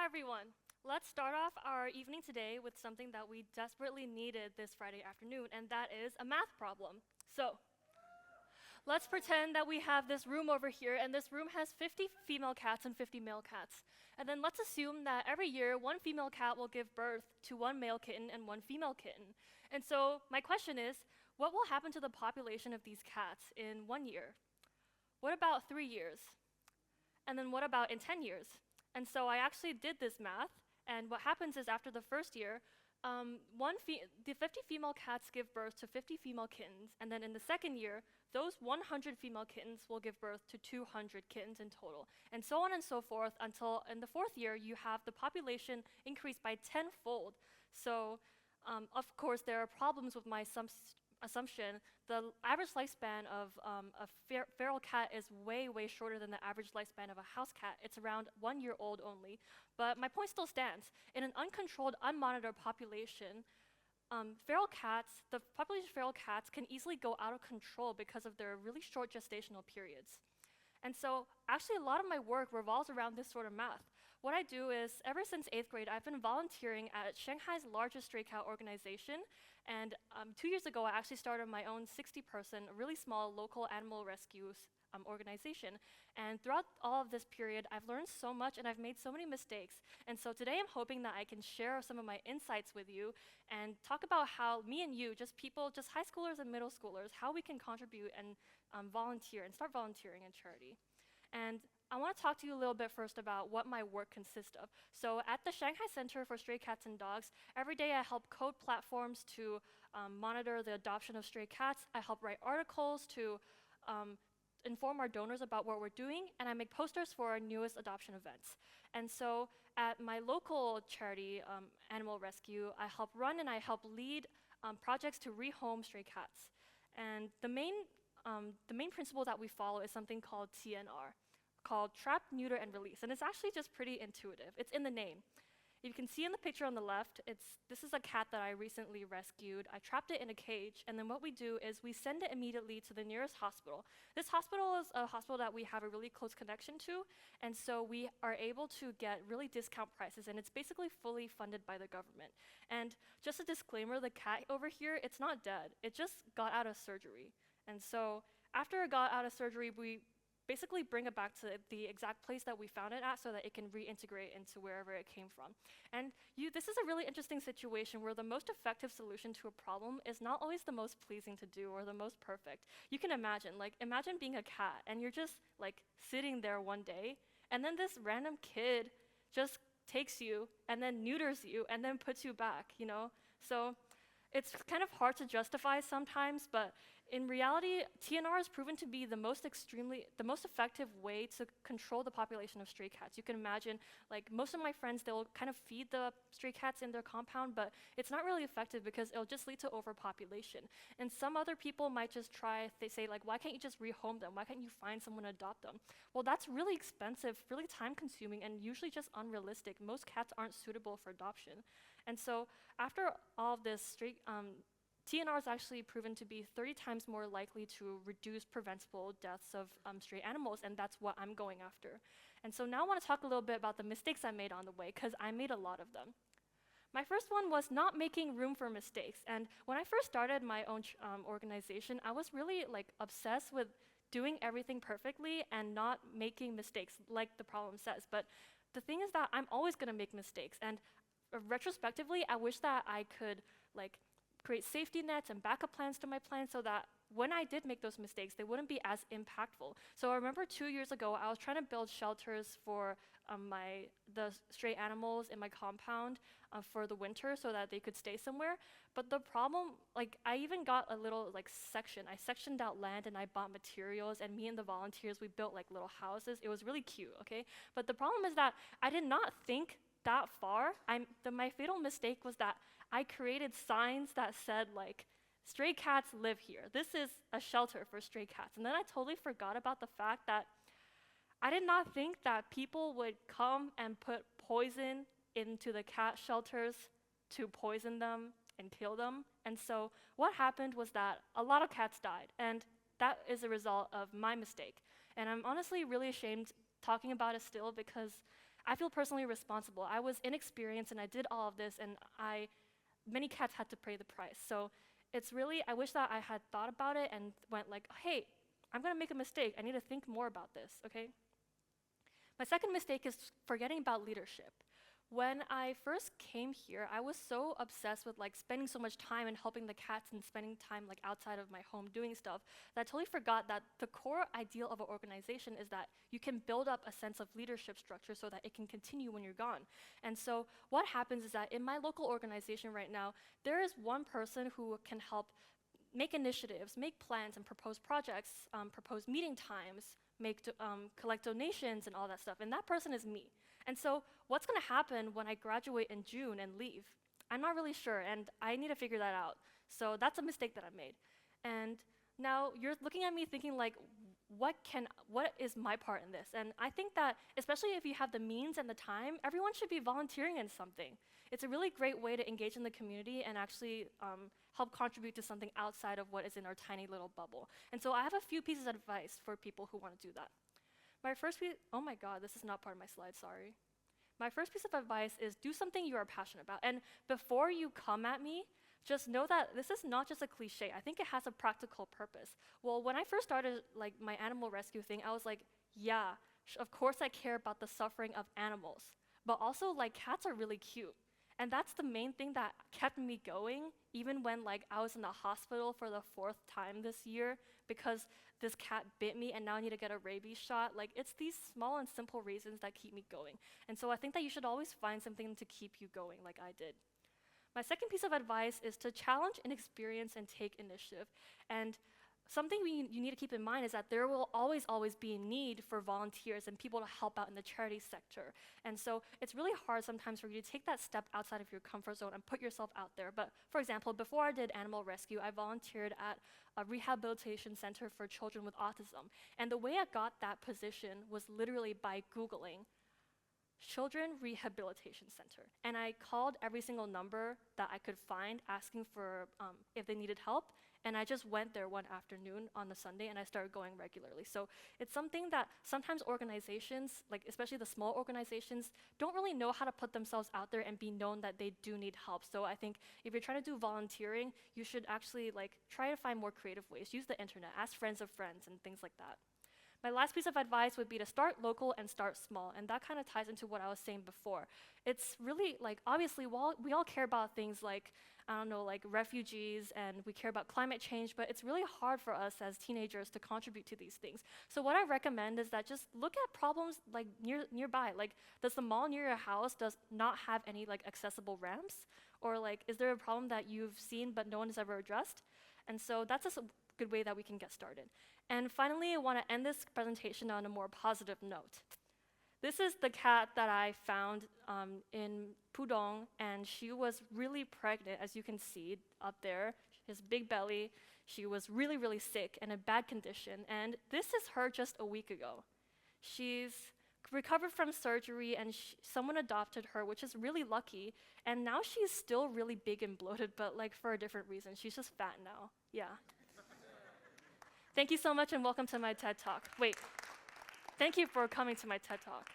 Hi everyone. Let's start off our evening today with something that we desperately needed this Friday afternoon, and that is a math problem. So, let's pretend that we have this room over here, and this room has 50 female cats and 50 male cats. And then let's assume that every year, one female cat will give birth to one male kitten and one female kitten. And so, my question is, what will happen to the population of these cats in 1 year? What about 3 years? And then what about in 10 years? And so I actually did this math, and what happens is after the first year, the 50 female cats give birth to 50 female kittens, and then in the second year, those 100 female kittens will give birth to 200 kittens in total, and so on and so forth until in the fourth year, you have the population increased by tenfold. So, of course, there are problems with my assumption. The average lifespan of a feral cat is way, way shorter than the average lifespan of a house cat. It's around 1 year old only. But my point still stands. In an uncontrolled, unmonitored population, the population of feral cats can easily go out of control because of their really short gestational periods. And so, actually, a lot of my work revolves around this sort of math. What I do is, ever since 8th grade, I've been volunteering at Shanghai's largest stray cat organization. And 2 years ago, I actually started my own 60-person, really small local animal rescue organization. And throughout all of this period, I've learned so much and I've made so many mistakes. And so today I'm hoping that I can share some of my insights with you and talk about how me and you, just people, just high schoolers and middle schoolers, how we can contribute and volunteer and start volunteering in charity. And I want to talk to you a little bit first about what my work consists of. So at the Shanghai Center for Stray Cats and Dogs, every day I help code platforms to monitor the adoption of stray cats. I help write articles to inform our donors about what we're doing, and I make posters for our newest adoption events. And so at my local charity, Animal Rescue, I help run and I help lead projects to rehome stray cats. And the main principle that we follow is something called TNR, called Trap, Neuter, and Release. And it's actually just pretty intuitive. It's in the name. You can see in the picture on the left, this is a cat that I recently rescued. I trapped it in a cage, and then what we do is we send it immediately to the nearest hospital. This hospital is a hospital that we have a really close connection to, and so we are able to get really discount prices, and it's basically fully funded by the government. And just a disclaimer, the cat over here, it's not dead. It just got out of surgery. And so after it got out of surgery, we basically bring it back to the exact place that we found it at so that it can reintegrate into wherever it came from. And this is a really interesting situation where the most effective solution to a problem is not always the most pleasing to do or the most perfect. You can imagine being a cat and you're just sitting there one day and then this random kid just takes you and then neuters you and then puts you back, you know? So it's kind of hard to justify sometimes, but in reality, TNR has proven to be the most effective way to control the population of stray cats. You can imagine, most of my friends, they'll kind of feed the stray cats in their compound, but it's not really effective because it'll just lead to overpopulation. And some other people might just they say, why can't you just rehome them? Why can't you find someone to adopt them? Well, that's really expensive, really time-consuming, and usually just unrealistic. Most cats aren't suitable for adoption. And so after all of this, TNR is actually proven to be 30 times more likely to reduce preventable deaths of stray animals, and that's what I'm going after. And so now I want to talk a little bit about the mistakes I made on the way, because I made a lot of them. My first one was not making room for mistakes. And when I first started my own organization, I was really obsessed with doing everything perfectly and not making mistakes, like the problem says. But the thing is that I'm always going to make mistakes, and retrospectively, I wish that I could create safety nets and backup plans to my plan so that when I did make those mistakes, they wouldn't be as impactful. So I remember 2 years ago, I was trying to build shelters for the stray animals in my compound for the winter so that they could stay somewhere. But the problem, I even got a little section. I sectioned out land and I bought materials, and me and the volunteers, we built little houses. It was really cute, okay? But the problem is that I did not think that far. My fatal mistake was that I created signs that said stray cats live here. This is a shelter for stray cats. And then I totally forgot about the fact that I did not think that people would come and put poison into the cat shelters to poison them and kill them. And so what happened was that a lot of cats died, and that is a result of my mistake. And I'm honestly really ashamed talking about it still because I feel personally responsible. I was inexperienced and I did all of this, and many cats had to pay the price. So it's really, I wish that I had thought about it and went like, hey, I'm gonna make a mistake. I need to think more about this, okay? My second mistake is forgetting about leadership. When I first came here, I was so obsessed with like spending so much time and helping the cats and spending time like outside of my home doing stuff that I totally forgot that the core ideal of an organization is that you can build up a sense of leadership structure so that it can continue when you're gone. And so what happens is that in my local organization right now, there is one person who can help make initiatives, make plans, and propose projects, propose meeting times, collect donations and all that stuff, and that person is me. And so what's gonna happen when I graduate in June and leave? I'm not really sure, and I need to figure that out. So that's a mistake that I made. And now you're looking at me thinking like, what is my part in this? And I think that, especially if you have the means and the time, everyone should be volunteering in something. It's a really great way to engage in the community and actually help contribute to something outside of what is in our tiny little bubble. And so I have a few pieces of advice for people who want to do that. My first piece, oh my God, this is not part of my slide, sorry. My first piece of advice is do something you are passionate about. And before you come at me, just know that this is not just a cliche. I think it has a practical purpose. Well, when I first started like my animal rescue thing, I was like, yeah, of course I care about the suffering of animals, but also like cats are really cute. And that's the main thing that kept me going, even when like I was in the hospital for the 4th time this year because this cat bit me and now I need to get a rabies shot. Like it's these small and simple reasons that keep me going. And so I think that you should always find something to keep you going like I did. My second piece of advice is to challenge inexperience and take initiative. And something you need to keep in mind is that there will always be a need for volunteers and people to help out in the charity sector. And so it's really hard sometimes for you to take that step outside of your comfort zone and put yourself out there. But for example, before I did animal rescue, I volunteered at a rehabilitation center for children with autism. And the way I got that position was literally by Googling Children Rehabilitation Center. And I called every single number that I could find asking for if they needed help. And I just went there one afternoon on a Sunday and I started going regularly. So it's something that sometimes organizations, like especially the small organizations, don't really know how to put themselves out there and be known that they do need help. So I think if you're trying to do volunteering, you should actually like try to find more creative ways. Use the internet, ask friends of friends and things like that. My last piece of advice would be to start local and start small, and that kind of ties into what I was saying before. It's really like, obviously, we all care about things like, I don't know, like refugees, and we care about climate change, but it's really hard for us as teenagers to contribute to these things. So what I recommend is that just look at problems like nearby. Like, does the mall near your house does not have any like accessible ramps? Or like, is there a problem that you've seen but no one has ever addressed? And so that's just a good way that we can get started. And finally, I want to end this presentation on a more positive note. This is the cat that I found in Pudong, and she was really pregnant, as you can see up there. She has big belly. She was really, really sick and in bad condition, and this is her just a week ago. She's recovered from surgery, and someone adopted her, which is really lucky, and now she's still really big and bloated, but like for a different reason. She's just fat now, yeah. Thank you so much and welcome to my TED Talk. Wait, thank you for coming to my TED Talk.